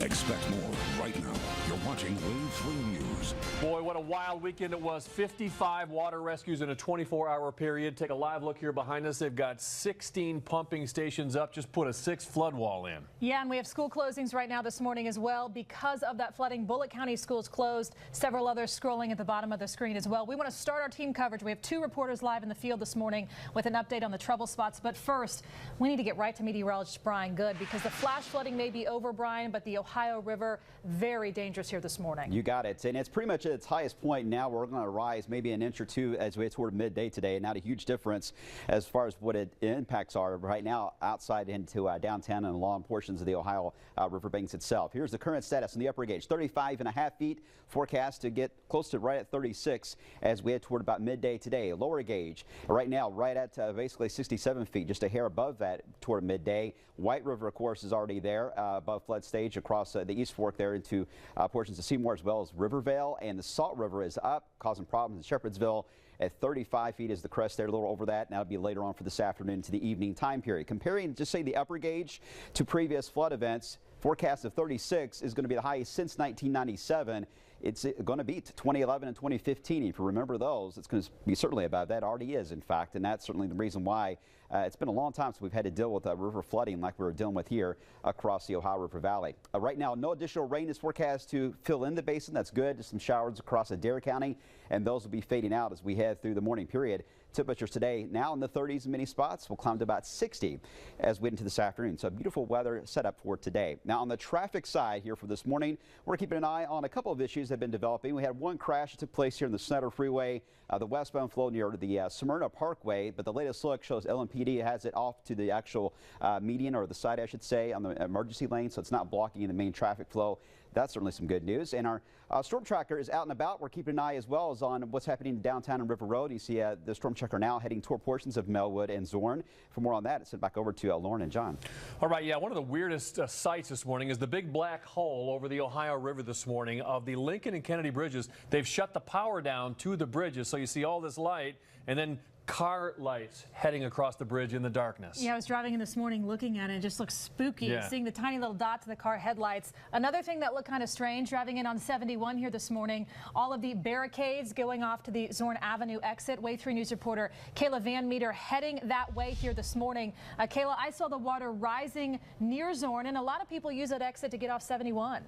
Expect more right now. You're watching Wave 3 News. Boy, what a wild weekend it was. 55 water rescues in a 24-hour period. Take a live look here behind us. They've got 16 pumping stations up. Just put a 6th flood wall in. Yeah, and we have school closings right now this morning as well. Because of that flooding, Bullitt County schools closed. Several others scrolling at the bottom of the screen as well. We want to start our team coverage. We have 2 reporters live in the field this morning with an update on the trouble spots. But first, we need to get right to meteorologist Brian Good, because the flash flooding may be over, Brian, but the Ohio River, very dangerous here this morning. You got it. And it's pretty much at its highest point now. We're going to rise maybe an inch or 2 as we head toward midday today. Not a huge difference as far as what it impacts are right now outside into downtown and along portions of the Ohio riverbanks itself. Here's the current status on the upper gauge. 35.5 feet, forecast to get close to right at 36 as we head toward about midday today. Lower gauge right now right at basically 67 feet, just a hair above that toward midday. White River, of course, is already there above flood stage across the East Fork there into portions of Seymour as well as Rivervale, and the Salt River is up, causing problems in Shepherdsville at 35 feet is the crest there, a little over that. Now it'll be later on for this afternoon to the evening time period. Comparing just say the upper gauge to previous flood events, forecast of 36 is going to be the highest since 1997. It's going to beat 2011 and 2015. If you remember those, it's going to be certainly above that. Already is, in fact, and that's certainly the reason why it's been a long time since we've had to deal with river flooding like we were dealing with here across the Ohio River Valley. Right now, no additional rain is forecast to fill in the basin. That's good. Just some showers across Adair County, and those will be fading out as we head through the morning period. Temperatures today now in the 30s in many spots. Will climb to about 60 as we head into this afternoon. So beautiful weather set up for today. Now on the traffic side here for this morning, we're keeping an eye on a couple of issues that have been developing. We had one crash that took place here in the Snyder Freeway, the westbound flow near the Smyrna Parkway, but the latest look shows LMPD has it off to the actual median, or the side I should say, on the emergency lane, so it's not blocking the main traffic flow. That's certainly some good news. And our storm tracker is out and about. We're keeping an eye as well as on what's happening downtown and River Road. You see the storm tracker now heading toward portions of Melwood and Zorn. For more on that, it's sent back over to Lauren and John. All right, yeah, one of the weirdest sights this morning is the big black hole over the Ohio River this morning of the Lincoln and Kennedy bridges. They've shut the power down to the bridges, so you see all this light and then car lights heading across the bridge in the darkness. Yeah, I was driving in this morning looking at it. It just looks spooky, seeing the tiny little dots of the car headlights. Another thing that looked kind of strange, driving in on 71 here this morning, all of the barricades going off to the Zorn Avenue exit. Wave 3 News reporter Kayla Van Meter heading that way here this morning. Kayla, I saw the water rising near Zorn, and a lot of people use that exit to get off 71.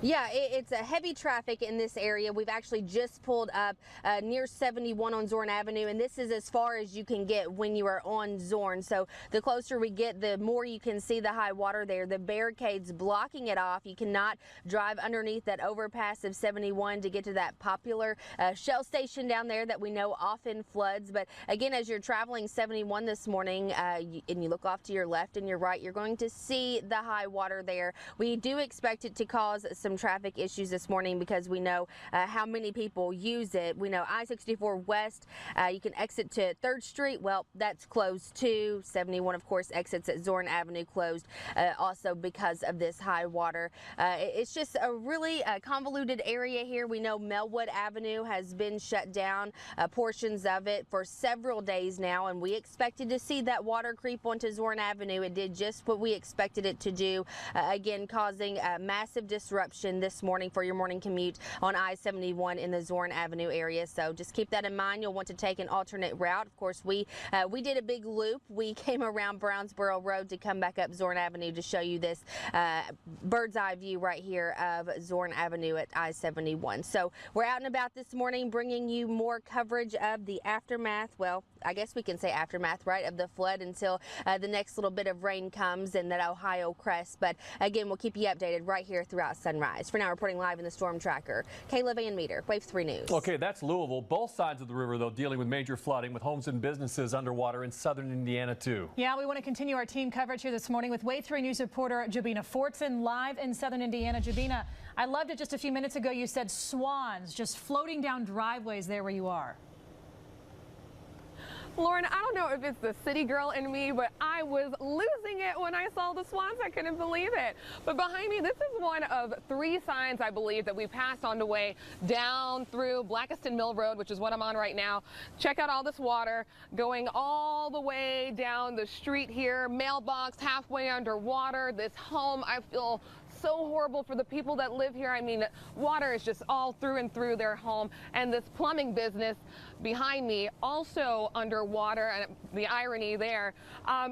Yeah, it's a heavy traffic in this area. We've actually just pulled up near 71 on Zorn Avenue, and this is as far as you can get when you are on Zorn. So the closer we get, the more you can see the high water there. The barricades blocking it off. You cannot drive underneath that overpass of 71 to get to that popular Shell station down there that we know often floods. But again, as you're traveling 71 this morning and you look off to your left and your right, you're going to see the high water there. We do expect it to cause some traffic issues this morning because we know how many people use it. We know I-64 West, you can exit to 3rd Street. Well, that's closed too. 71, of course, exits at Zorn Avenue closed also because of this high water. It's just a really convoluted area here. We know Melwood Avenue has been shut down, portions of it for several days now, and we expected to see that water creep onto Zorn Avenue. It did just what we expected it to do, again causing massive disruption this morning for your morning commute on I-71 in the Zorn Avenue area. So just keep that in mind. You'll want to take an alternate route. Of course, we did a big loop. We came around Brownsboro Road to come back up Zorn Avenue to show you this bird's eye view right here of Zorn Avenue at I-71. So we're out and about this morning bringing you more coverage of the aftermath. Well, I guess we can say aftermath, right, of the flood until the next little bit of rain comes in that Ohio crest. But again, we'll keep you updated right here throughout sunrise. For now, reporting live in the storm tracker, Kayla Van Meter, Wave 3 News. Okay, that's Louisville. Both sides of the river, though, dealing with major flooding with homes and businesses underwater in southern Indiana, too. Yeah, we want to continue our team coverage here this morning with Wave 3 News reporter Jabina Fortson live in southern Indiana. Jabina, I loved it just a few minutes ago. You said swans just floating down driveways there where you are. Lauren, I don't know if it's the city girl in me, but I was losing it when I saw the swans. I couldn't believe it. But behind me, this is one of 3 signs, I believe, that we passed on the way down through Blackiston Mill Road, which is what I'm on right now. Check out all this water going all the way down the street here. Mailbox halfway underwater. This home, I feel so horrible for the people that live here. I mean, water is just all through and through their home. And this plumbing business behind me also underwater, and the irony there.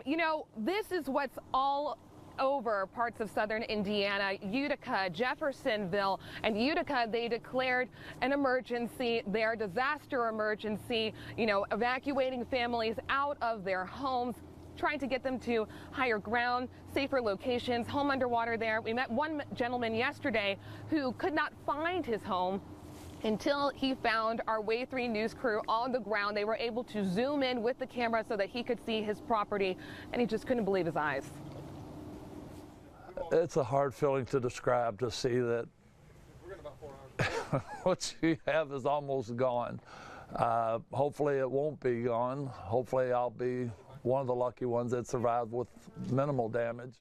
You know, this is what's all over parts of southern Indiana. Utica, Jeffersonville, and Utica, they declared an emergency, their disaster emergency, you know, evacuating families out of their homes, trying to get them to higher ground, safer locations, home underwater there. We met one gentleman yesterday who could not find his home until he found our Wave 3 news crew on the ground. They were able to zoom in with the camera so that he could see his property, and he just couldn't believe his eyes. It's a hard feeling to describe, to see that what you have is almost gone. Hopefully it won't be gone. Hopefully I'll be one of the lucky ones that survived with minimal damage.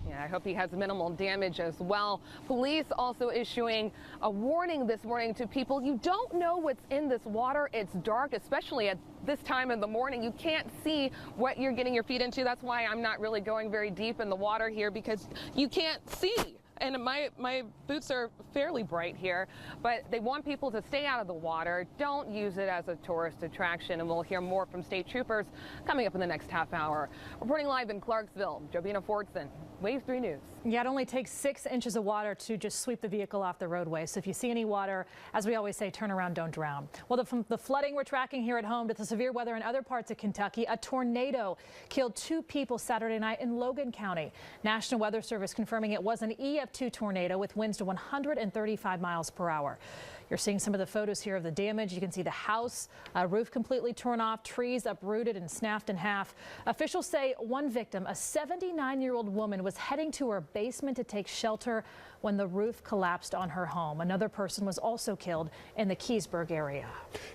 Yeah, I hope he has minimal damage as well. Police also issuing a warning this morning to people. You don't know what's in this water. It's dark, especially at this time in the morning. You can't see what you're getting your feet into. That's why I'm not really going very deep in the water here, because you can't see. And my boots are fairly bright here, but they want people to stay out of the water. Don't use it as a tourist attraction. And we'll hear more from state troopers coming up in the next half hour. Reporting live in Clarksville, Jobina Fordson, Wave 3 News. Yeah, it only takes 6 inches of water to just sweep the vehicle off the roadway. So if you see any water, as we always say, turn around, don't drown. Well, from the flooding we're tracking here at home to the severe weather in other parts of Kentucky, a tornado killed 2 people Saturday night in Logan County. National Weather Service confirming it was an EF2 tornado with winds to 135 miles per hour. You're seeing some of the photos here of the damage. You can see the house roof completely torn off, trees uprooted and snapped in half. Officials say one victim, a 79-year-old woman, was heading to her basement to take shelter when the roof collapsed on her home. Another person was also killed in the Keysburg area.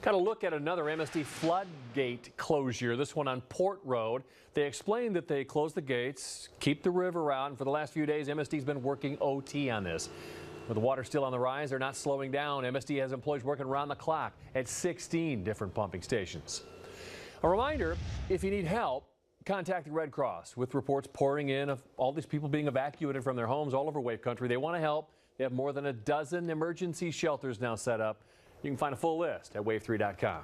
Got a look at another MSD floodgate closure, this one on Port Road. They explained that they closed the gates, keep the river out, and for the last few days, MSD's been working OT on this. With the water still on the rise, they're not slowing down. MSD has employees working around the clock at 16 different pumping stations. A reminder, if you need help, contact the Red Cross. With reports pouring in of all these people being evacuated from their homes all over Wave Country, they want to help. They have more than a dozen emergency shelters now set up. You can find a full list at wave3.com.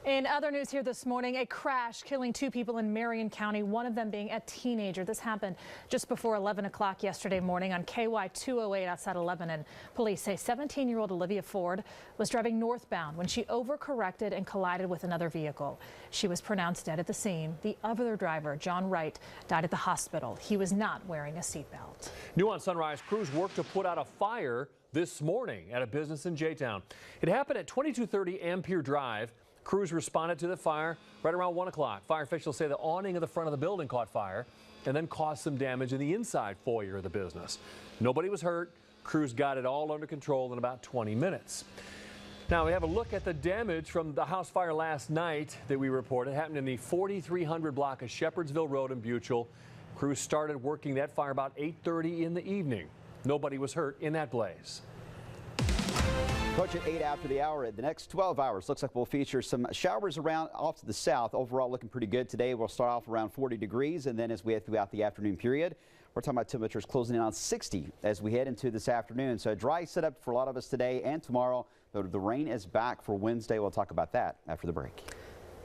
In other news here this morning, a crash killing 2 people in Marion County, one of them being a teenager. This happened just before 11 o'clock yesterday morning on KY 208 outside of Lebanon. Police say 17-year-old Olivia Ford was driving northbound when she overcorrected and collided with another vehicle. She was pronounced dead at the scene. The other driver, John Wright, died at the hospital. He was not wearing a seatbelt. New on Sunrise, crews worked to put out a fire this morning at a business in J-Town. It happened at 2230 Ampere Drive. Crews responded to the fire right around 1 o'clock. Fire officials say the awning of the front of the building caught fire and then caused some damage in the inside foyer of the business. Nobody was hurt. Crews got it all under control in about 20 minutes. Now we have a look at the damage from the house fire last night that we reported. It happened in the 4300 block of Shepherdsville Road in Butyl. Crews started working that fire about 8:30 in the evening. Nobody was hurt in that blaze. Approaching 8 after the hour. The next 12 hours looks like we'll feature some showers around off to the south. Overall looking pretty good today. We'll start off around 40 degrees, and then as we head throughout the afternoon period, we're talking about temperatures closing in on 60 as we head into this afternoon. So a dry setup for a lot of us today and tomorrow. But the rain is back for Wednesday. We'll talk about that after the break.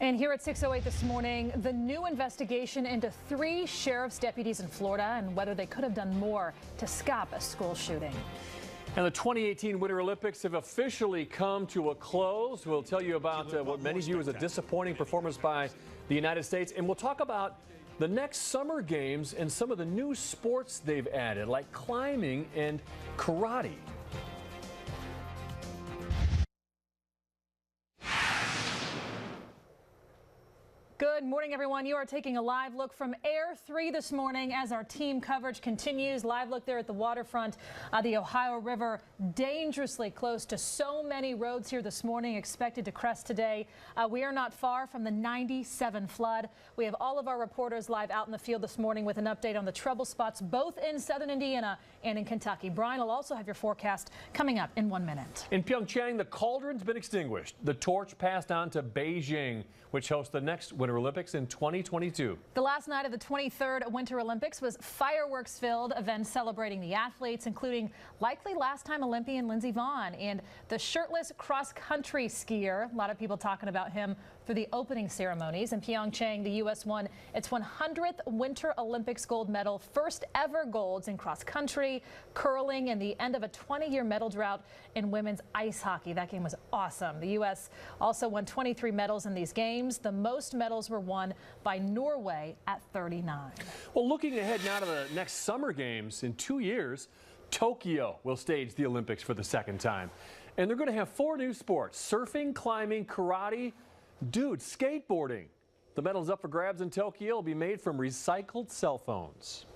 And here at 6:08 this morning, the new investigation into 3 sheriff's deputies in Florida and whether they could have done more to stop a school shooting. And the 2018 Winter Olympics have officially come to a close. We'll tell you about what many view as a disappointing performance by the United States. And we'll talk about the next summer games and some of the new sports they've added, like climbing and karate. Good Good morning, everyone. You are taking a live look from Air 3 this morning as our team coverage continues. Live look there at the waterfront. The Ohio River dangerously close to so many roads here this morning, expected to crest today. We are not far from the 97 flood. We have all of our reporters live out in the field this morning with an update on the trouble spots both in southern Indiana and in Kentucky. Brian will also have your forecast coming up in 1 minute. In Pyeongchang, the cauldron's been extinguished. The torch passed on to Beijing, which hosts the next Winter Olympics in 2022. The last night of the 23rd Winter Olympics was fireworks-filled events celebrating the athletes, including likely last-time Olympian Lindsey Vonn and the shirtless cross-country skier. A lot of people talking about him through the opening ceremonies. In Pyeongchang, the U.S. won its 100th Winter Olympics gold medal, first ever golds in cross-country, curling, and the end of a 20-year medal drought in women's ice hockey. That game was awesome. The U.S. also won 23 medals in these games. The most medals were won by Norway at 39. Well, looking ahead now to the next Summer Games in 2 years, Tokyo will stage the Olympics for the second time. And they're going to have 4 new sports: surfing, climbing, karate, skateboarding. The medals up for grabs in Tokyo will be made from recycled cell phones.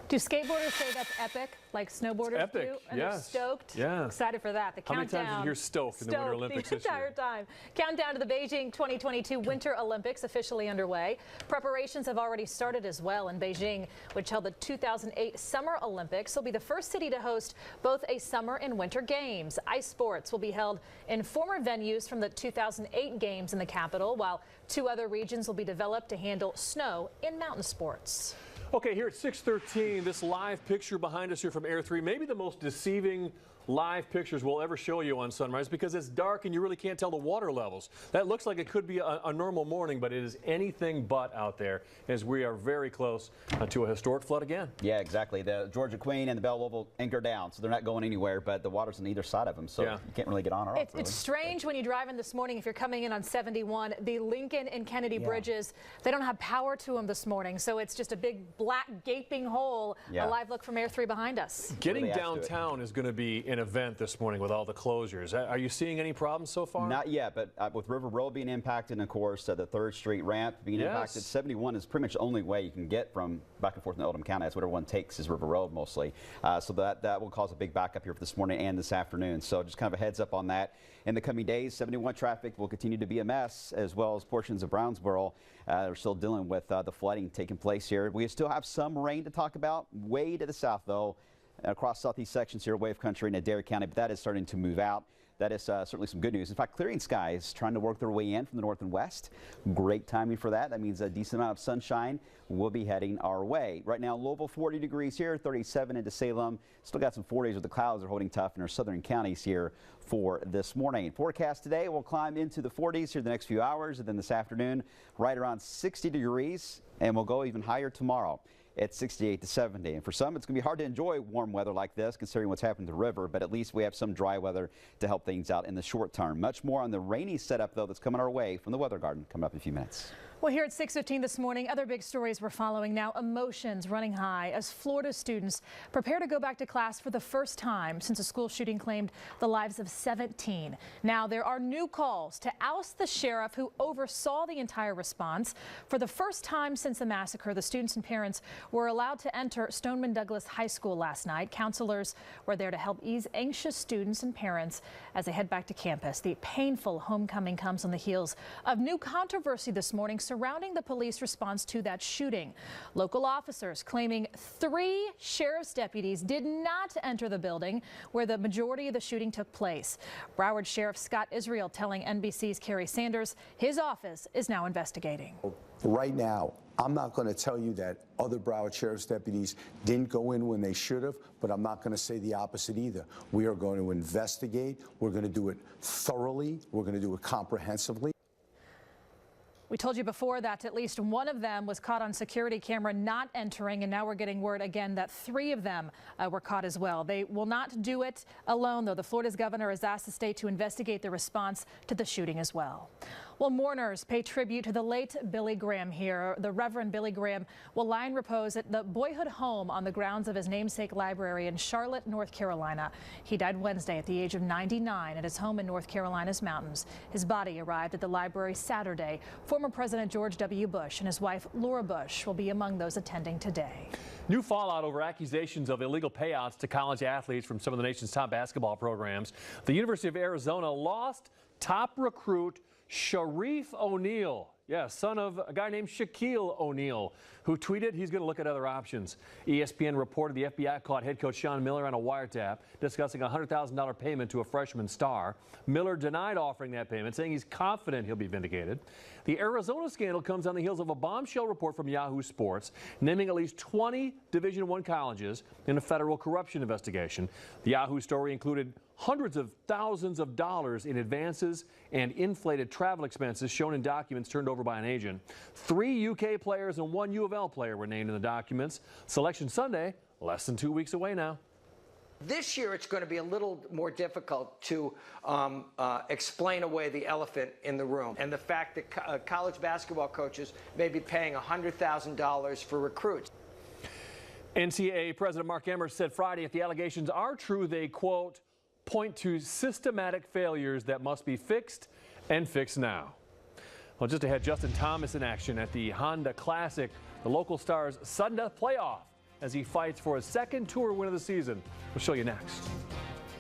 Do skateboarders say that's epic, like snowboarders do? And yes. They're stoked? Yeah. Excited for that. The How countdown. many times did you hear stoked in the Winter Olympics the this year? entire time. Countdown to the Beijing 2022 Winter Olympics officially underway. Preparations have already started as well in Beijing, which held the 2008 Summer Olympics. Will be the first city to host both a summer and winter games. Ice sports will be held in former venues from the 2008 games in the capital, while 2 other regions will be developed to handle snow and mountain sports. Okay, here at 6:13, this live picture behind us here from Air 3, maybe the most deceiving live pictures we'll ever show you on sunrise, because it's dark and you really can't tell the water levels. That looks like it could be a normal morning, but it is anything but out there, as we are very close to a historic flood again. Yeah, exactly. The Georgia Queen and the Belle will anchor down, so they're not going anywhere, but the water's on either side of them, so you can't really get on or off. It's strange when you drive in this morning, if you're coming in on 71, the Lincoln and Kennedy bridges, they don't have power to them this morning, so it's just a big black gaping hole. A live look from Air 3 behind us. Getting downtown is going to be an event this morning with all the closures. Are you seeing any problems so far? Not yet, but with River Road being impacted, and of course the 3rd Street ramp being impacted, 71 is pretty much the only way you can get from back and forth in Oldham County. That's what everyone takes, is River Road mostly. So that will cause a big backup here for this morning and this afternoon. So just kind of a heads up on that. In the coming days, 71 traffic will continue to be a mess, as well as portions of Brownsboro. We're still dealing with the flooding taking place here. We still have some rain to talk about way to the south, though, across southeast sections here, Wave Country and Adair County, but that is starting to move out. That is certainly some good news. In fact, clearing skies trying to work their way in from the north and west. Great timing for that. That means a decent amount of sunshine will be heading our way. Right now, Louisville 40 degrees here, 37 into Salem. Still got some 40s with the clouds are holding tough in our southern counties here for this morning. Forecast today will climb into the 40s here the next few hours, and then this afternoon right around 60 degrees, and we'll go even higher tomorrow at 68 to 70. And for some, it's going to be hard to enjoy warm weather like this, considering what's happened to the river, but at least we have some dry weather to help things out in the short term. Much more on the rainy setup, though, that's coming our way from the Weather Garden coming up in a few minutes. Well, here at 6:15 this morning, other big stories we're following now. Emotions running high as Florida students prepare to go back to class for the first time since a school shooting claimed the lives of 17. Now, there are new calls to oust the sheriff who oversaw the entire response. For the first time since the massacre, the students and parents were allowed to enter Stoneman Douglas High School last night. Counselors were there to help ease anxious students and parents as they head back to campus. The painful homecoming comes on the heels of new controversy this morning surrounding the police response to that shooting. Local officers claiming 3 sheriff's deputies did not enter the building where the majority of the shooting took place. Broward Sheriff Scott Israel telling NBC's Kerry Sanders his office is now investigating. Right now, I'm not going to tell you that other Broward Sheriff's deputies didn't go in when they should have, but I'm not going to say the opposite either. We are going to investigate. We're going to do it thoroughly. We're going to do it comprehensively. We told you before that at least one of them was caught on security camera not entering, and now we're getting word again that 3 of them were caught as well. They will not do it alone, though. The Florida's governor has asked the state to investigate the response to the shooting as well. Well, mourners pay tribute to the late Billy Graham here. The Reverend Billy Graham will lie in repose at the boyhood home on the grounds of his namesake library in Charlotte, North Carolina. He died Wednesday at the age of 99 at his home in North Carolina's mountains. His body arrived at the library Saturday. Former President George W. Bush and his wife Laura Bush will be among those attending today. New fallout over accusations of illegal payouts to college athletes from some of the nation's top basketball programs. The University of Arizona lost top recruit Sharif O'Neal, son of a guy named Shaquille O'Neal, who tweeted he's going to look at other options. ESPN reported the FBI caught head coach Sean Miller on a wiretap discussing a $100,000 payment to a freshman star. Miller denied offering that payment, saying he's confident he'll be vindicated. The Arizona scandal comes on the heels of a bombshell report from Yahoo Sports naming at least 20 Division I colleges in a federal corruption investigation. The Yahoo story included hundreds of thousands of dollars in advances and inflated travel expenses shown in documents turned over by an agent. 3 UK players and 1 U of L player were named in the documents. Selection Sunday, less than 2 weeks away now. This year, it's going to be a little more difficult to explain away the elephant in the room and the fact that college basketball coaches may be paying $100,000 for recruits. NCAA President Mark Emmert said Friday if the allegations are true, they, quote, point to systematic failures that must be fixed and fixed now. Well, just ahead, Justin Thomas in action at the Honda Classic, the local star's sudden death playoff as he fights for his second Tour win of the season. We'll show you next.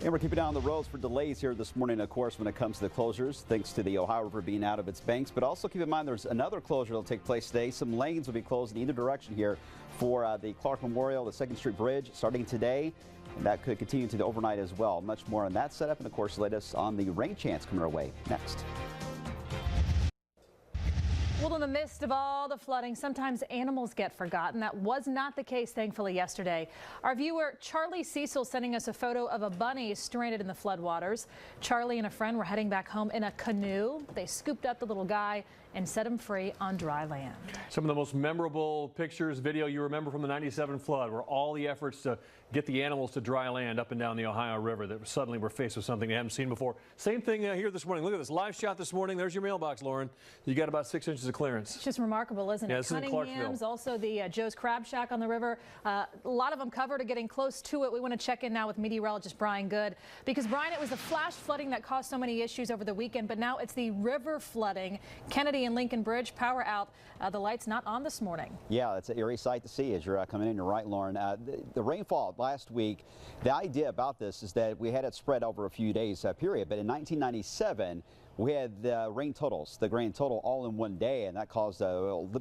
And we're keeping an eye on the roads for delays here this morning, of course, when it comes to the closures, thanks to the Ohio River being out of its banks. But also keep in mind there's another closure that will take place today. Some lanes will be closed in either direction here for the Clark Memorial, the 2nd Street Bridge, starting today. And that could continue to the overnight as well. Much more on that setup and, of course, the latest on the rain chance coming our way next. Well, in the midst of all the flooding, sometimes animals get forgotten. That was not the case, thankfully, yesterday. Our viewer, Charlie Cecil, sending us a photo of a bunny stranded in the floodwaters. Charlie and a friend were heading back home in a canoe. They scooped up the little guy and set him free on dry land. Some of the most memorable pictures, video you remember from the '97 flood were all the efforts to get the animals to dry land up and down the Ohio River that suddenly were faced with something they haven't seen before. Same thing here this morning. Look at this live shot this morning. There's your mailbox, Lauren. You got about 6 inches of clearance. It's just remarkable, isn't it? Yeah, this is in Cunningham's, also the Joe's Crab Shack on the river. A lot of them covered or getting close to it. We want to check in now with meteorologist Brian Good, because Brian, it was the flash flooding that caused so many issues over the weekend, but now it's the river flooding. Kennedy and Lincoln Bridge, power out. The lights not on this morning. Yeah, it's an eerie sight to see as you're coming in. You're right, Lauren. The rainfall last week, the idea about this is that we had it spread over a few days period, but in 1997, we had the rain totals, the grand total all in one day, and that caused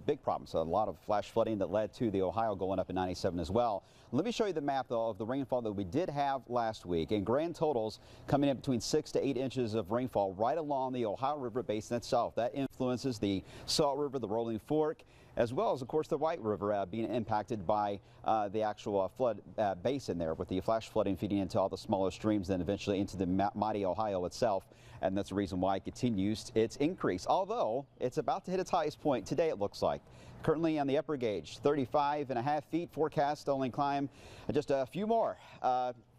big problems. A lot of flash flooding that led to the Ohio going up in 97 as well. Let me show you the map, though, of the rainfall that we did have last week. And grand totals coming in between 6 to 8 inches of rainfall right along the Ohio River basin itself. That influences the Salt River, the Rolling Fork, as well as, of course, the White River being impacted by the actual flood basin there, with the flash flooding feeding into all the smaller streams, then eventually into the mighty Ohio itself. And that's the reason why it continues its increase, although it's about to hit its highest point today, it looks like. Currently on the upper gauge, 35.5 feet, forecast only climb just a few more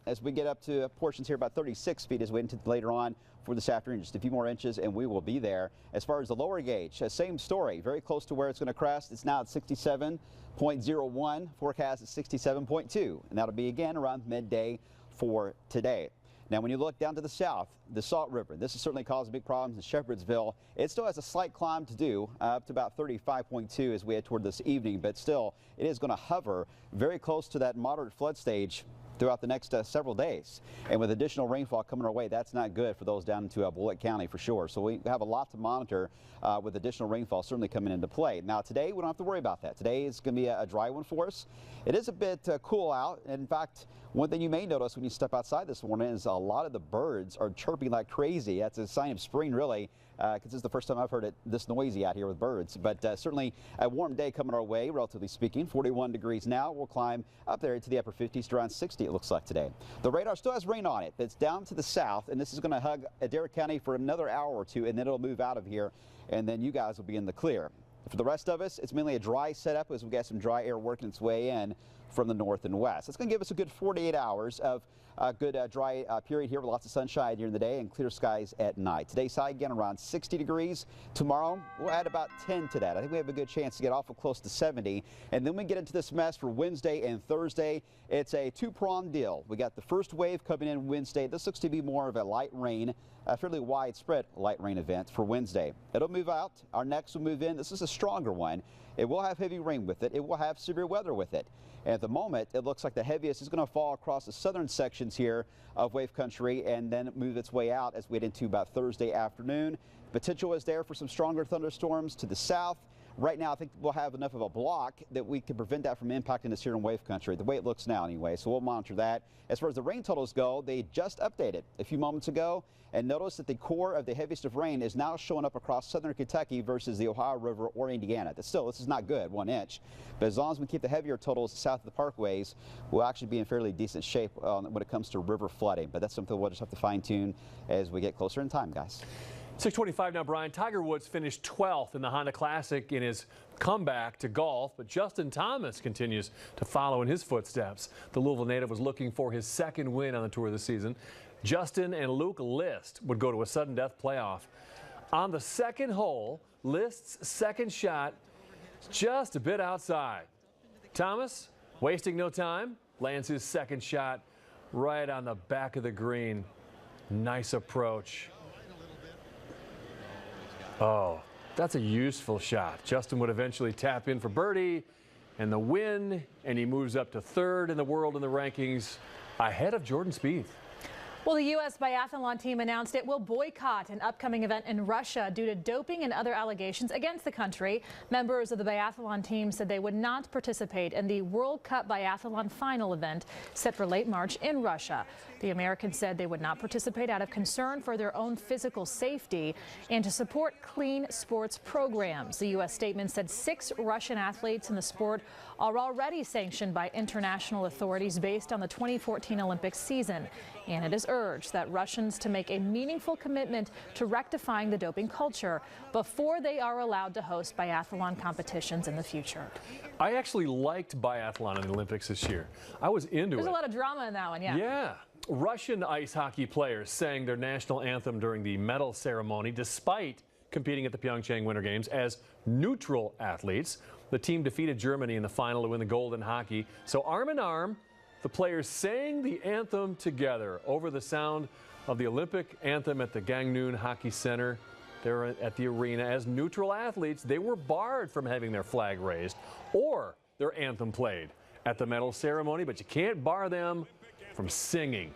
as we get up to portions here about 36 feet as we into later on for this afternoon. Just a few more inches and we will be there. As far as the lower gauge, same story, very close to where it's going to crest. It's now at 67.01, forecast at 67.2, and that'll be again around midday for today. Now, when you look down to the south, the Salt River, this has certainly caused big problems in Shepherdsville. It still has a slight climb to do, up to about 35.2 as we head toward this evening, but still, it is going to hover very close to that moderate flood stage throughout the next several days. And with additional rainfall coming our way, that's not good for those down into Bullitt County for sure. So we have a lot to monitor with additional rainfall certainly coming into play. Now today, we don't have to worry about that. Today is going to be a dry one for us. It is a bit cool out. And in fact, one thing you may notice when you step outside this morning is a lot of the birds are chirping like crazy. That's a sign of spring, really, because this is the first time I've heard it this noisy out here with birds. But certainly a warm day coming our way, relatively speaking. 41 degrees now. We'll climb up there into the upper 50s to around 60, it looks like today. The radar still has rain on it. It's down to the south, and this is going to hug Adair County for another hour or two, and then it'll move out of here, and then you guys will be in the clear. For the rest of us, it's mainly a dry setup as we got some dry air working its way in. from the north and west. It's going to give us a good 48 hours of a good dry period here with lots of sunshine during the day and clear skies at night. Today's high again around 60 degrees. Tomorrow we'll add about 10 to that. I think we have a good chance to get awful close to 70. And then we get into this mess for Wednesday and Thursday. It's a two-pronged deal. We got the first wave coming in Wednesday. This looks to be more of a light rain, a fairly widespread light rain event for Wednesday. It'll move out. Our next will move in. This is a stronger one. It will have heavy rain with it. It will have severe weather with it. And at the moment, it looks like the heaviest is going to fall across the southern sections here of wave country and then move its way out as we get into about Thursday afternoon. Potential is there for some stronger thunderstorms to the south. Right now, I think we'll have enough of a block that we can prevent that from impacting us here in wave country, the way it looks now anyway, so we'll monitor that. As far as the rain totals go, they just updated a few moments ago, and notice that the core of the heaviest of rain is now showing up across southern Kentucky versus the Ohio River or Indiana. Still, this is not good, 1 inch, but as long as we keep the heavier totals south of the parkways, we'll actually be in fairly decent shape when it comes to river flooding, but that's something we'll just have to fine-tune as we get closer in time, guys. 6:25 now, Brian. Tiger Woods finished 12th in the Honda Classic in his comeback to golf, but Justin Thomas continues to follow in his footsteps. The Louisville native was looking for his second win on the tour this season. Justin and Luke List would go to a sudden death playoff. On the second hole, List's second shot just a bit outside. Thomas, wasting no time, lands his second shot right on the back of the green. Nice approach. Oh, that's a useful shot. Justin would eventually tap in for birdie and the win, and he moves up to third in the world in the rankings, ahead of Jordan Spieth. Well, the U.S. biathlon team announced it will boycott an upcoming event in Russia due to doping and other allegations against the country. Members of the biathlon team said they would not participate in the World Cup biathlon final event set for late March in Russia. The Americans said they would not participate out of concern for their own physical safety and to support clean sports programs. The U.S. statement said 6 Russian athletes in the sport are already sanctioned by international authorities based on the 2014 Olympic season. And it is urged that Russians to make a meaningful commitment to rectifying the doping culture before they are allowed to host biathlon competitions in the future. I actually liked biathlon in the Olympics this year. I was into it. There's a lot of drama in that one, yeah. Yeah. Russian ice hockey players sang their national anthem during the medal ceremony despite competing at the Pyeongchang Winter Games as neutral athletes. The team defeated Germany in the final to win the gold in hockey. So arm in arm, the players sang the anthem together over the sound of the Olympic anthem at the Gangneung Hockey Center. There at the arena as neutral athletes. They were barred from having their flag raised or their anthem played at the medal ceremony, but you can't bar them from singing.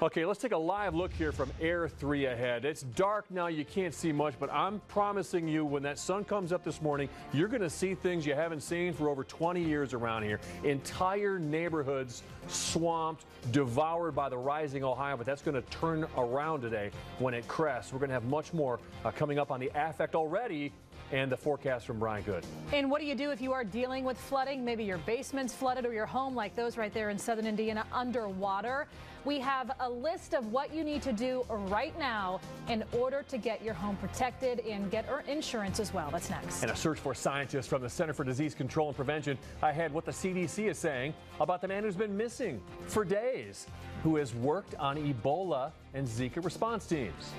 Okay, let's take a live look here from Air 3 ahead. It's dark now, you can't see much, but I'm promising you when that sun comes up this morning, you're going to see things you haven't seen for over 20 years around here. Entire neighborhoods swamped, devoured by the rising Ohio, but that's going to turn around today when it crests. We're going to have much more coming up on the affect already. And the forecast from Brian Good. And what do you do if you are dealing with flooding? Maybe your basement's flooded or your home, like those right there in southern Indiana, underwater. We have a list of what you need to do right now in order to get your home protected and get insurance as well. That's next. And a search for scientists from the Center for Disease Control and Prevention ahead what the CDC is saying about the man who's been missing for days, who has worked on Ebola and Zika response teams.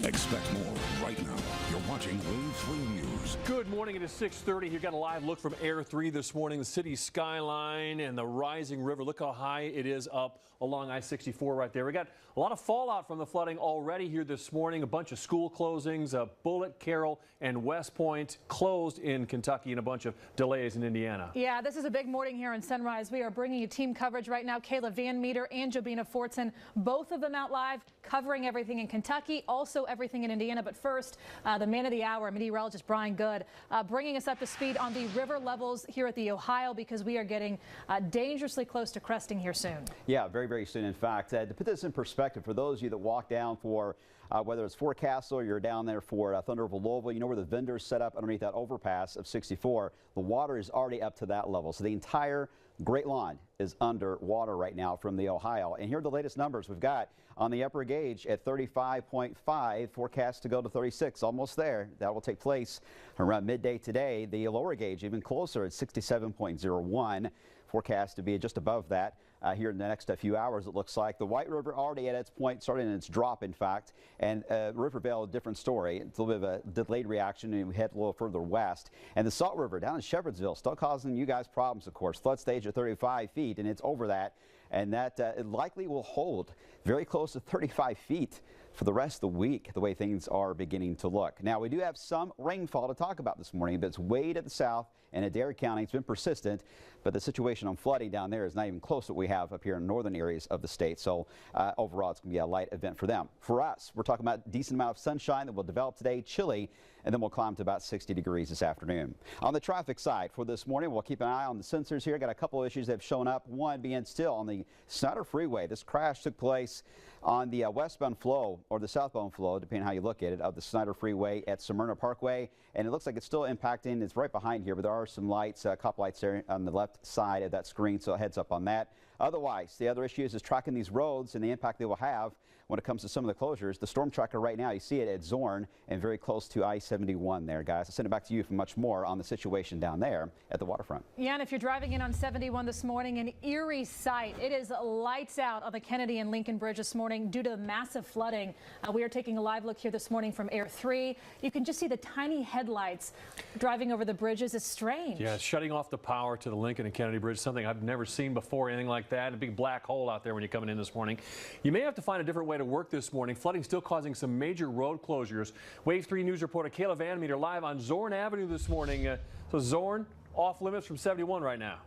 Expect more right now. You're watching Wave 3 News. Good morning. It is 6:30. You've got a live look from Air 3 this morning. The city skyline and the rising river. Look how high it is up along I-64 right there. We got a lot of fallout from the flooding already here this morning. A bunch of school closings, Bullitt, Carroll, and West Point closed in Kentucky, and a bunch of delays in Indiana. Yeah, this is a big morning here in Sunrise. We are bringing you team coverage right now. Kayla Van Meter and Jobina Fortson, both of them out live, covering everything in Kentucky, also everything in Indiana. But first, the man of the hour, meteorologist Brian Good, bringing us up to speed on the river levels here at the Ohio, because we are getting dangerously close to cresting here soon. Yeah, very, very soon. In fact, to put this in perspective, for those of you that walk down for Whether it's Fort Castle or you're down there for Thunderville, Louisville, you know where the vendors set up underneath that overpass of 64, the water is already up to that level. So the entire Great Lawn is under water right now from the Ohio. And here are the latest numbers we've got on the upper gauge at 35.5, forecast to go to 36, almost there. That will take place around midday today. The lower gauge even closer at 67.01, forecast to be just above that. Here in the next few hours, it looks like. The White River already at its point, starting its drop, in fact. And Rivervale, a different story. It's a little bit of a delayed reaction, and we head a little further west. And the Salt River down in Shepherdsville, still causing you guys problems, of course. Flood stage at 35 feet, and it's over that. And that it likely will hold very close to 35 feet for the rest of the week, the way things are beginning to look. Now, we do have some rainfall to talk about this morning, but it's way to the south and Adair County. It's been persistent, but the situation on flooding down there is not even close to what we have up here in northern areas of the state. So overall, it's going to be a light event for them. For us, we're talking about a decent amount of sunshine that will develop today, chilly, and then we'll climb to about 60 degrees this afternoon. On the traffic side for this morning, we'll keep an eye on the sensors here. Got a couple of issues that have shown up. One being still on the Snyder Freeway. This crash took place on the westbound flow or the southbound flow, depending on how you look at it, of the Snyder Freeway at Smyrna Parkway. And it looks like it's still impacting. It's right behind here, but there are some lights, cop lights there on the left side of that screen, so a heads up on that. Otherwise, the other issue is tracking these roads and the impact they will have when it comes to some of the closures. The storm tracker right now, you see it at Zorn and very close to I-71 there, guys. I'll send it back to you for much more on the situation down there at the waterfront. Yeah, and if you're driving in on 71 this morning, an eerie sight. It is lights out on the Kennedy and Lincoln Bridge this morning due to the massive flooding. We are taking a live look here this morning from Air 3. You can just see the tiny headlights driving over the bridges. It's strange. Yeah, shutting off the power to the Lincoln and Kennedy Bridge, something I've never seen before, anything like that. A big black hole out there when you're coming in this morning. You may have to find a different way to work this morning. Flooding still causing some major road closures. Wave 3 News reporter Kayla Van Meter live on Zorn Avenue this morning. So Zorn, off limits from 71 right now.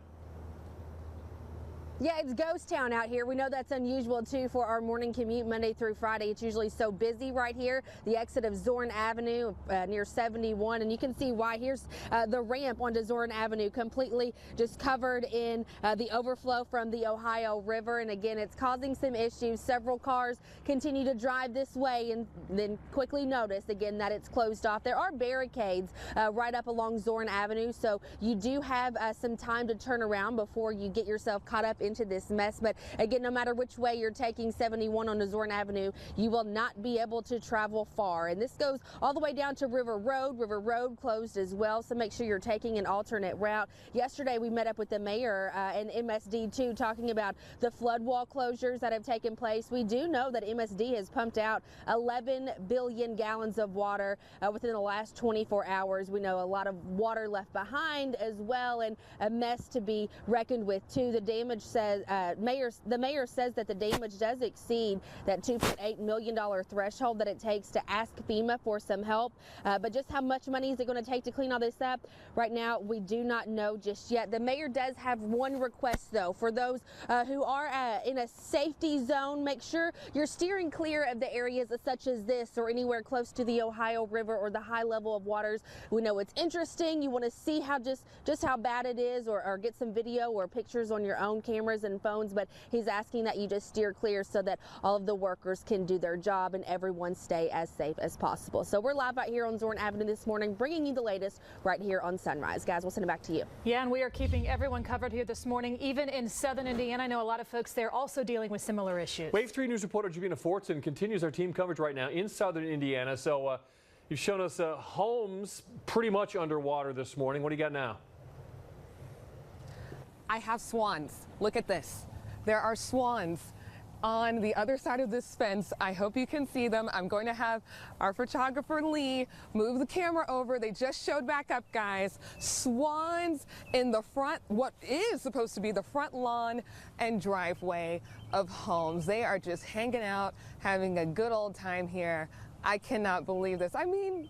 Yeah, it's ghost town out here. We know that's unusual too for our morning commute Monday through Friday. It's usually so busy right here. The exit of Zorn Avenue near 71, and you can see why. Here's the ramp onto Zorn Avenue, completely just covered in the overflow from the Ohio River. And again, it's causing some issues. Several cars continue to drive this way and then quickly notice again that it's closed off. There are barricades right up along Zorn Avenue, so you do have some time to turn around before you get yourself caught up into this mess. But again, no matter which way you're taking 71 on Zorn Avenue, you will not be able to travel far. And this goes all the way down to River Road. River Road closed as well, so make sure you're taking an alternate route. Yesterday, we met up with the mayor and MSD too, talking about the flood wall closures that have taken place. We do know that MSD has pumped out 11 billion gallons of water within the last 24 hours. We know a lot of water left behind as well, and a mess to be reckoned with too. The damage says the mayor says that the damage does exceed that $2.8 million threshold that it takes to ask FEMA for some help. But just how much money is it going to take to clean all this up? Right now, we do not know just yet. The mayor does have one request, though, for those who are in a safety zone. Make sure you're steering clear of the areas such as this or anywhere close to the Ohio River or the high level of waters. We know it's interesting. You want to see how just how bad it is, or get some video or pictures on your own cameras and phones, but he's asking that you just steer clear so that all of the workers can do their job and everyone stay as safe as possible. So we're live out here on Zorn Avenue this morning, bringing you the latest right here on Sunrise. Guys, we'll send it back to you. Yeah, and we are keeping everyone covered here this morning, even in southern Indiana. I know a lot of folks there also dealing with similar issues. Wave 3 News reporter Jabina Fortson continues our team coverage right now in southern Indiana. So you've shown us homes pretty much underwater this morning. What do you got now? I have swans. Look at this. There are swans on the other side of this fence. I hope you can see them. I'm going to have our photographer Lee move the camera over. They just showed back up, guys. Swans in the front, what is supposed to be the front lawn and driveway of homes. They are just hanging out, having a good old time here. I cannot believe this. I mean,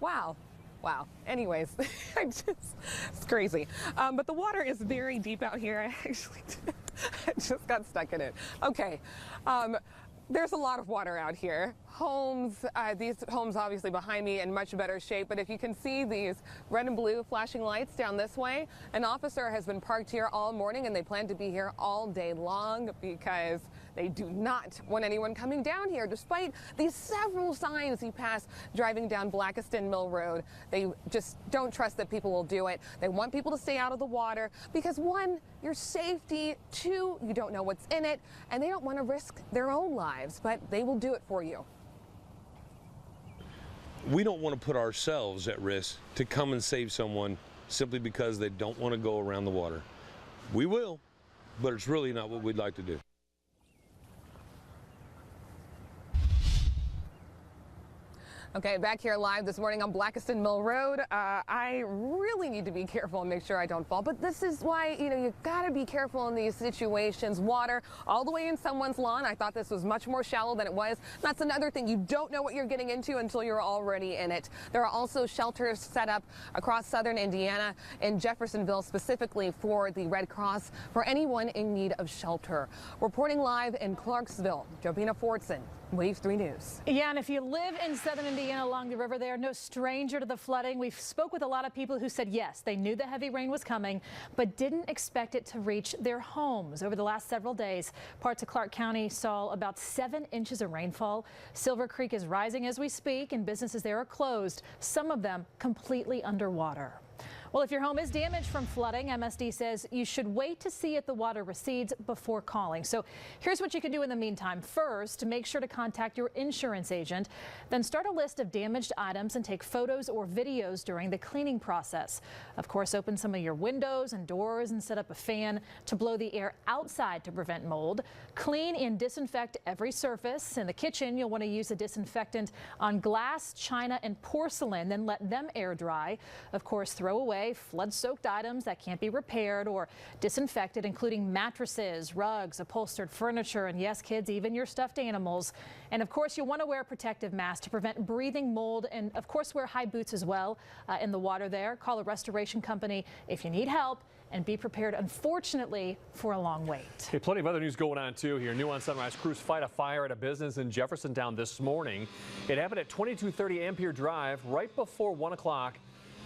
wow. Wow. Anyways, it's crazy. But the water is very deep out here. I just got stuck in it. Okay. There's a lot of water out here. homes. These homes obviously behind me in much better shape, but if you can see these red and blue flashing lights down this way, an officer has been parked here all morning and they plan to be here all day long because they do not want anyone coming down here, despite these several signs you pass driving down Blackiston Mill Road. They just don't trust that people will do it. They want people to stay out of the water because, one, your safety, two, you don't know what's in it, and they don't want to risk their own lives, but they will do it for you. We don't want to put ourselves at risk to come and save someone simply because they don't want to go around the water. We will, but it's really not what we'd like to do. Okay, back here live this morning on Blackiston Mill Road. I really need to be careful and make sure I don't fall. But this is why, you've got to be careful in these situations. Water all the way in someone's lawn. I thought this was much more shallow than it was. That's another thing. You don't know what you're getting into until you're already in it. There are also shelters set up across southern Indiana, in Jeffersonville specifically for the Red Cross, for anyone in need of shelter. Reporting live in Clarksville, Jobina Fordson, Wave 3 News. Yeah, and if you live in southern Indiana along the river there, no stranger to the flooding. We've spoke with a lot of people who said, yes, they knew the heavy rain was coming, but didn't expect it to reach their homes. Over the last several days, parts of Clark County saw about 7 inches of rainfall. Silver Creek is rising as we speak, and businesses there are closed, some of them completely underwater. Well, if your home is damaged from flooding, MSD says you should wait to see if the water recedes before calling. So here's what you can do in the meantime. First, make sure to contact your insurance agent. Then start a list of damaged items and take photos or videos during the cleaning process. Of course, open some of your windows and doors and set up a fan to blow the air outside to prevent mold. Clean and disinfect every surface. In the kitchen, you'll want to use a disinfectant on glass, china, and porcelain, then let them air dry. Of course, throw away flood-soaked items that can't be repaired or disinfected, including mattresses, rugs, upholstered furniture, and yes, kids, even your stuffed animals. And of course, you'll want to wear a protective mask to prevent breathing mold, and of course, wear high boots as well in the water there. Call a restoration company if you need help, and be prepared, unfortunately, for a long wait. Okay, plenty of other news going on too here. New on Sunrise, crews fight a fire at a business in Jeffersontown this morning. It happened at 2230 Ampere Drive right before 1 o'clock.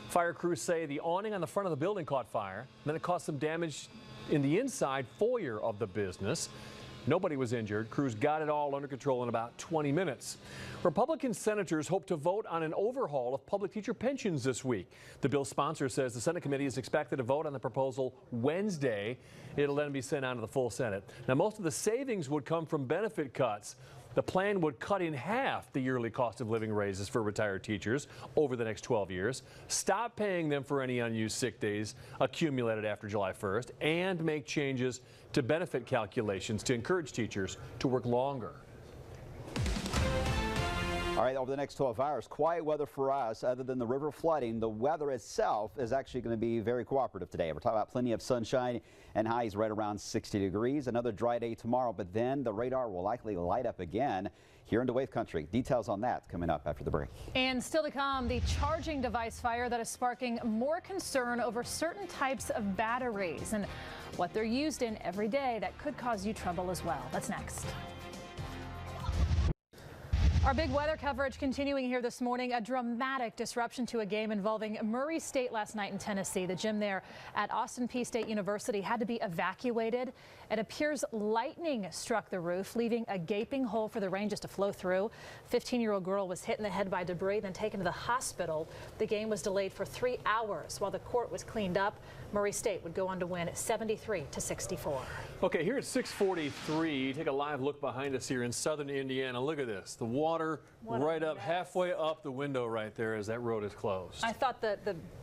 Fire crews say the awning on the front of the building caught fire. Then it caused some damage in the inside foyer of the business. Nobody was injured. Crews got it all under control in about 20 minutes. Republican senators hope to vote on an overhaul of public teacher pensions this week. The bill's sponsor says the Senate committee is expected to vote on the proposal Wednesday. It'll then be sent on to the full Senate. Now, most of the savings would come from benefit cuts. The plan would cut in half the yearly cost of living raises for retired teachers over the next 12 years, stop paying them for any unused sick days accumulated after July 1st, and make changes to benefit calculations to encourage teachers to work longer. All right, over the next 12 hours, quiet weather for us. Other than the river flooding, the weather itself is actually going to be very cooperative today. We're talking about plenty of sunshine and highs right around 60 degrees. Another dry day tomorrow, but then the radar will likely light up again here into Wave Country. Details on that coming up after the break. And still to come, the charging device fire that is sparking more concern over certain types of batteries and what they're used in every day that could cause you trouble as well. That's next. Our big weather coverage continuing here this morning. A dramatic disruption to a game involving Murray State last night in Tennessee. The gym there at Austin Peay State University had to be evacuated. It appears lightning struck the roof, leaving a gaping hole for the rain just to flow through. 15-year-old girl was hit in the head by debris, then taken to the hospital. The game was delayed for 3 hours while the court was cleaned up. Murray State would go on to win 73-64. Okay, here at 643, take a live look behind us here in southern Indiana. Look at this. The water right up halfway up the window right there as that road is closed. I thought the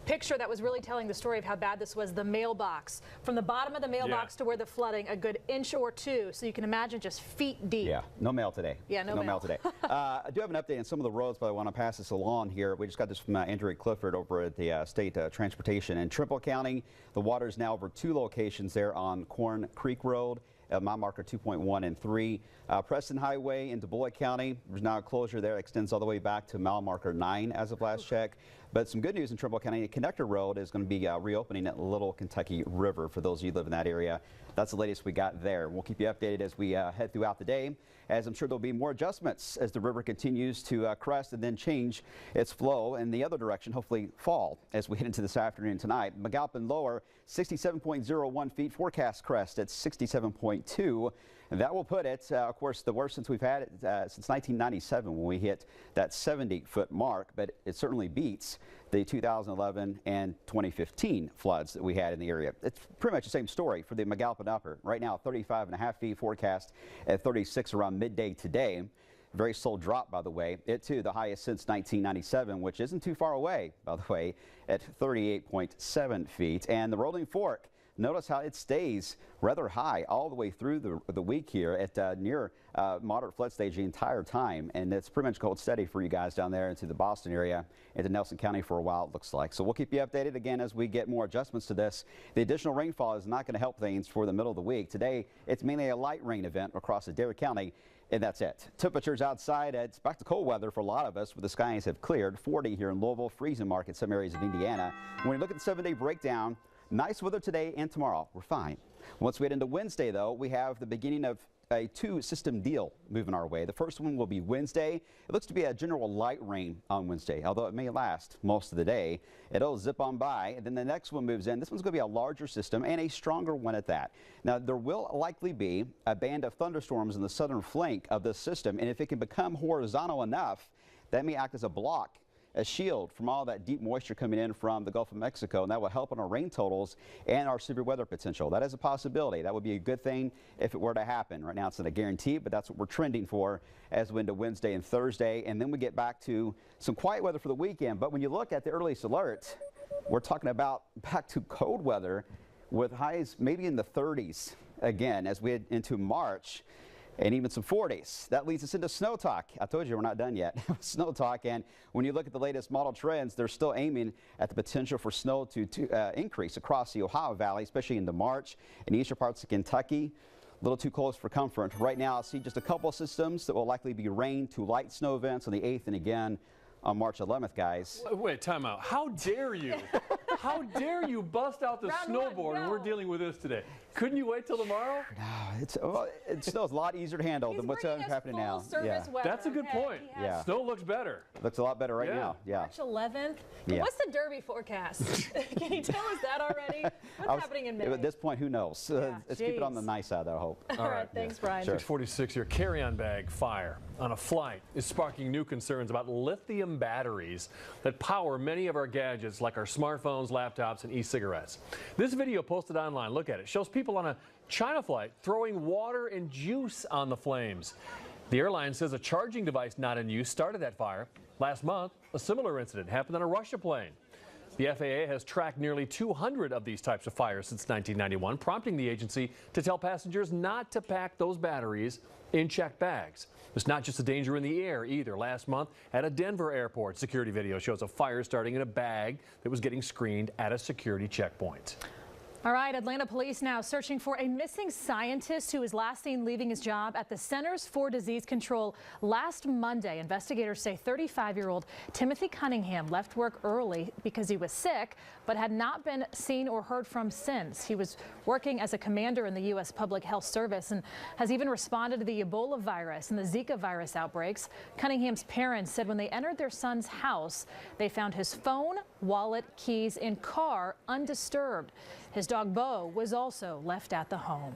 picture that was really telling the story of how bad this was, the mailbox. From the bottom of the mailbox to where the flooding, a good inch or two. So you can imagine just feet deep. Yeah, no mail today. Yeah, no mail today. I do have an update on some of the roads, but I want to pass this along here. We just got this from Andrew Clifford over at the State Transportation. In Trimble County, the water is now over 2 locations there on Corn Creek Road. Mile marker 2.1 and 3. Preston Highway in Dubois County, there's now a closure there that extends all the way back to mile marker 9 as of last check. But some good news in Trimble County. Connector Road is going to be reopening at Little Kentucky River for those of you who live in that area. That's the latest we got there. We'll keep you updated as we head throughout the day, as I'm sure there'll be more adjustments as the river continues to crest and then change its flow in the other direction, hopefully fall as we head into this afternoon tonight. McAlpin lower, 67.01 feet, forecast crest at 67.2. And that will put it, of course, the worst since we've had it since 1997 when we hit that 70-foot mark, but it certainly beats the 2011 and 2015 floods that we had in the area. It's pretty much the same story for the McAlpin upper. Right now, 35.5 feet, forecast at 36 around midday today. Very slow drop, by the way. It, too, the highest since 1997, which isn't too far away, by the way, at 38.7 feet. And the Rolling Fork, notice how it stays rather high all the way through the week here at near moderate flood stage the entire time. And it's pretty much cold steady for you guys down there into the Boston area, into Nelson County for a while, it looks like. So we'll keep you updated again as we get more adjustments to this. The additional rainfall is not going to help things for the middle of the week. Today, it's mainly a light rain event across Adair County. And that's it. Temperatures outside, it's back to cold weather for a lot of us, where the skies have cleared. 40 here in Louisville, freezing mark in some areas of Indiana. When we look at the 7-day breakdown, nice weather today and tomorrow. We're fine. Once we head into Wednesday, though, we have the beginning of a two-system deal moving our way. The first one will be Wednesday. It looks to be a general light rain on Wednesday, although it may last most of the day. It'll zip on by, and then the next one moves in. This one's going to be a larger system and a stronger one at that. Now, there will likely be a band of thunderstorms in the southern flank of this system, and if it can become horizontal enough, that may act as a block, a shield from all that deep moisture coming in from the Gulf of Mexico, and that will help on our rain totals and our severe weather potential. That is a possibility. That would be a good thing if it were to happen. Right now it's not a guarantee, but that's what we're trending for as we into Wednesday and Thursday, and then we get back to some quiet weather for the weekend. But when you look at the earliest alert, we're talking about back to cold weather with highs maybe in the 30s again as we head into March. And even some 40s. That leads us into snow talk. I told you we're not done yet. Snow talk, and when you look at the latest model trends, they're still aiming at the potential for snow to increase across the Ohio Valley, especially into March and eastern parts of Kentucky. A little too close for comfort. Right now, I see just a couple of systems that will likely be rain to light snow events on the 8th and again on March 11th, guys. Wait, time out. How dare you? How dare you bust out the snowboard and we're dealing with this today? Couldn't you wait till tomorrow? No, it snow's a lot easier to handle than what's happening now. Yeah. That's a good point. Yeah. Snow looks better. Looks a lot better right now. Yeah. March 11th. Yeah. What's the Derby forecast? Can you tell us that already? What's happening in May? At this point, who knows? Let's keep it on the nice side, I hope. All right. Thanks, Brian. Sure. 646 here. Carry-on bag fire on a flight is sparking new concerns about lithium batteries that power many of our gadgets like our smartphones, laptops, and e-cigarettes. This video posted online, look at it, shows people on a China flight throwing water and juice on the flames. The airline says a charging device not in use started that fire. Last month, a similar incident happened on a Russia plane. The FAA has tracked nearly 200 of these types of fires since 1991, prompting the agency to tell passengers not to pack those batteries in checked bags. It's not just a danger in the air either. Last month at a Denver airport, security video shows a fire starting in a bag that was getting screened at a security checkpoint. All right, Atlanta police now searching for a missing scientist who was last seen leaving his job at the Centers for Disease Control last Monday. Investigators say 35-year-old Timothy Cunningham left work early because he was sick, but had not been seen or heard from since. He was working as a commander in the U.S. Public Health Service and has even responded to the Ebola virus and the Zika virus outbreaks. Cunningham's parents said when they entered their son's house, they found his phone, wallet, keys, and car undisturbed. His dog Bo was also left at the home.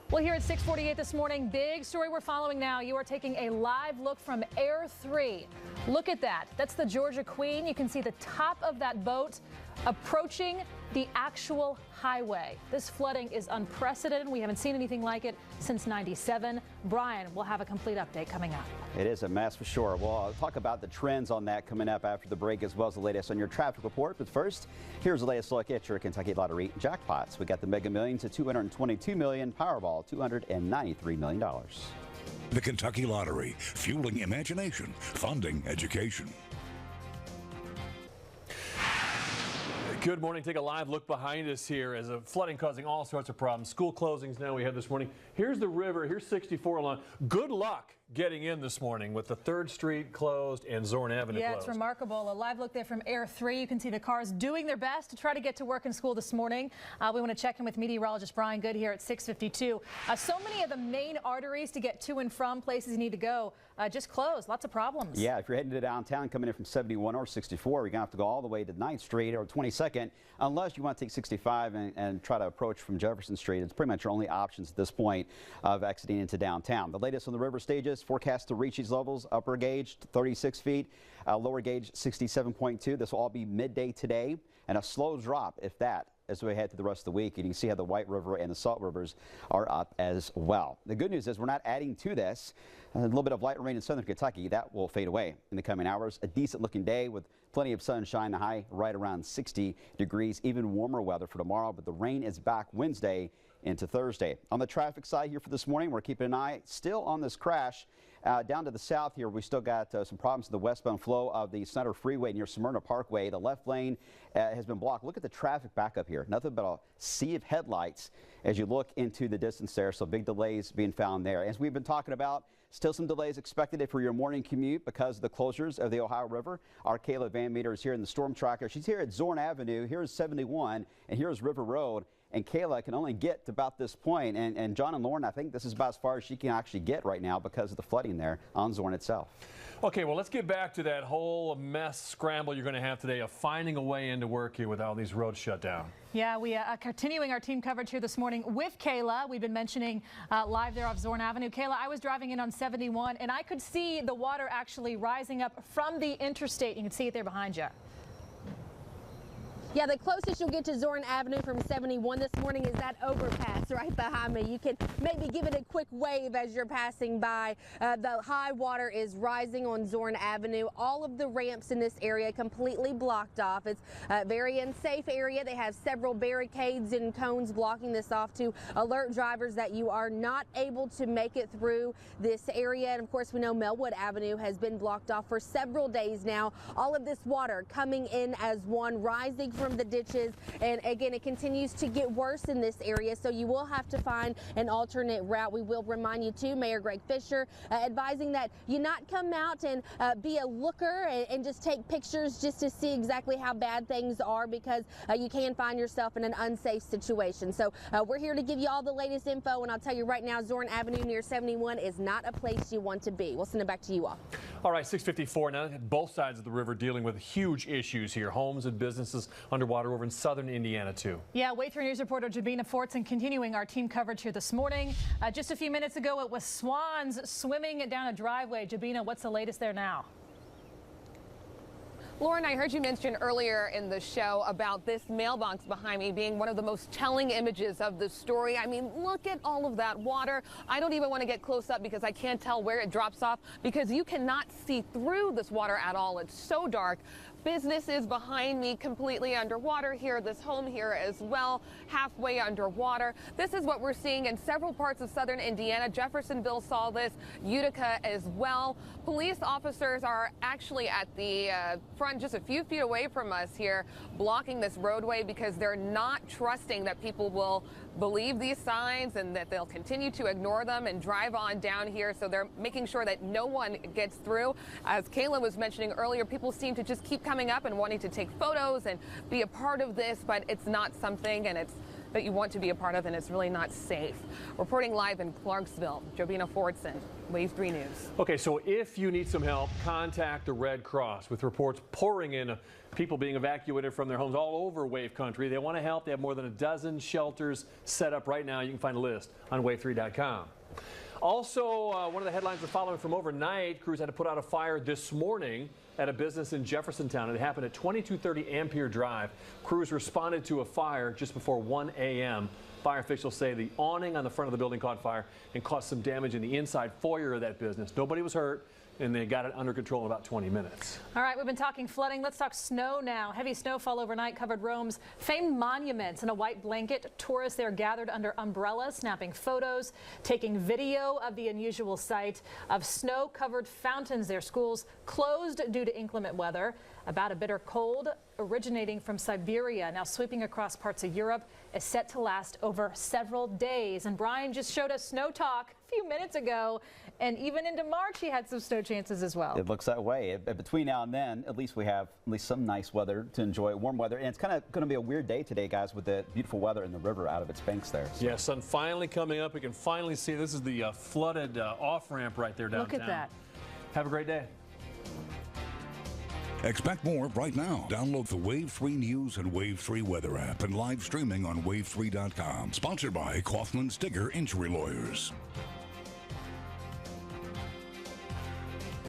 Well, here at 6:48 this morning, big story we're following now. You are taking a live look from Air 3. Look at that. That's the Georgia Queen. You can see the top of that boat approaching the actual highway. This flooding is unprecedented. We haven't seen anything like it since '97. Brian will have a complete update coming up. It is a mess for sure. Well, I'll talk about the trends on that coming up after the break, as well as the latest on your traffic report. But first, here's the latest look at your Kentucky Lottery jackpots. We got the Mega Millions at $222 million, Powerball $293 million. The Kentucky Lottery, fueling imagination, funding education. Good morning. Take a live look behind us here as a flooding causing all sorts of problems. School closings now we have this morning. Here's the river. Here's 64 along. Good luck getting in this morning with the 3rd Street closed and Zorn Avenue Yeah, closed. it's remarkable. A live look there from Air 3. You can see the cars doing their best to try to get to work and school this morning. We want to check in with meteorologist Brian Good here at 6:52. So many of the main arteries to get to and from places you need to go just closed. Lots of problems. Yeah, if you're heading to downtown coming in from 71 or 64, you're going to have to go all the way to 9th Street or 22nd, unless you want to take 65 and try to approach from Jefferson Street. It's pretty much your only options at this point of exiting into downtown. The latest on the river stages, forecast to reach these levels: upper gauge 36 feet, lower gauge 67.2. This will all be midday today, and a slow drop, if that, as we head through the rest of the week. And you can see how the White River and the Salt Rivers are up as well. The good news is we're not adding to this. A little bit of light rain in southern Kentucky, that will fade away in the coming hours. A decent looking day with plenty of sunshine, the high right around 60 degrees, even warmer weather for tomorrow, but the rain is back Wednesday into Thursday. On the traffic side here for this morning, we're keeping an eye still on this crash. Down to the south here, we still got some problems with the westbound flow of the Snyder Freeway near Smyrna Parkway. The left lane has been blocked. Look at the traffic back up here. Nothing but a sea of headlights as you look into the distance there. So big delays being found there. As we've been talking about, still some delays expected for your morning commute because of the closures of the Ohio River. Our Kayla Van Meter is here in the storm tracker. She's here at Zorn Avenue. Here's 71 and here's River Road. And Kayla can only get to about this point. And John and Lauren, I think this is about as far as she can actually get right now because of the flooding there on Zorn itself. Okay, well, let's get back to that whole mess scramble you're going to have today of finding a way into work here with all these roads shut down. Yeah, we are continuing our team coverage here this morning with Kayla. We've been mentioning live there off Zorn Avenue. Kayla, I was driving in on 71 and I could see the water actually rising up from the interstate. You can see it there behind you. Yeah, the closest you'll get to Zorn Avenue from 71 this morning is that overpass right behind me. You can maybe give it a quick wave as you're passing by. The high water is rising on Zorn Avenue. All of the ramps in this area completely blocked off. It's a very unsafe area. They have several barricades and cones blocking this off to alert drivers that you are not able to make it through this area. And of course, we know Melwood Avenue has been blocked off for several days now. All of this water coming in as one, rising from the ditches, and again, it continues to get worse in this area, so you will have to find an alternate route. We will remind you too, Mayor Greg Fisher advising that you not come out and be a looker and just take pictures just to see exactly how bad things are, because you can find yourself in an unsafe situation. So we're here to give you all the latest info, and I'll tell you right now, Zorn Avenue near 71 is not a place you want to be. We'll send it back to you all. All right, 6:54 now. Both sides of the river dealing with huge issues here. Homes and businesses underwater over in southern Indiana, too. Yeah, Wave 3 News reporter Jabina Fortson continuing our team coverage here this morning. Just a few minutes ago, it was swans swimming down a driveway. Jabina, what's the latest there now? Lauren, I heard you mention earlier in the show about this mailbox behind me being one of the most telling images of the story. I mean, look at all of that water. I don't even want to get close up because I can't tell where it drops off, because you cannot see through this water at all. It's so dark. Businesses behind me completely underwater here. This home here as well, halfway underwater. This is what we're seeing in several parts of southern Indiana. Jeffersonville saw this, Utica as well. Police officers are actually at the front, just a few feet away from us here, blocking this roadway because they're not trusting that people will believe these signs and that they'll continue to ignore them and drive on down here. So they're making sure that no one gets through. As Kayla was mentioning earlier, people seem to just keep coming up and wanting to take photos and be a part of this, but it's not something that you want to be a part of, and it's really not safe. Reporting live in Clarksville, Jabina Fortson, Wave 3 News. Okay, so if you need some help, contact the Red Cross. With reports pouring in people being evacuated from their homes all over Wave Country, they want to help. They have more than a dozen shelters set up right now. You can find a list on wave3.com. Also, one of the headlines we're following from overnight, crews had to put out a fire this morning at a business in Jeffersontown. It happened at 2230 Ampere Drive. Crews responded to a fire just before 1 a.m. Fire officials say the awning on the front of the building caught fire and caused some damage in the inside foyer of that business. Nobody was hurt, and they got it under control in about 20 minutes. All right, we've been talking flooding. Let's talk snow now. Heavy snowfall overnight covered Rome's famed monuments in a white blanket. Tourists there gathered under umbrellas, snapping photos, taking video of the unusual sight of snow-covered fountains. Their schools closed due to inclement weather. About a bitter cold originating from Siberia, now sweeping across parts of Europe, is set to last over several days. And Brian just showed us snow talk a few minutes ago, and even into March he had some snow chances as well. It looks that way. Between now and then, at least we have some nice weather to enjoy, warm weather. And it's kind of going to be a weird day today, guys, with the beautiful weather and the river out of its banks there. So. Yeah, sun finally coming up. We can finally see this is the flooded off-ramp right there downtown. Look at that. Have a great day. Expect more right now. Download the Wave 3 News and Wave 3 Weather app and live streaming on wave3.com. Sponsored by Kaufman Stigger Injury Lawyers.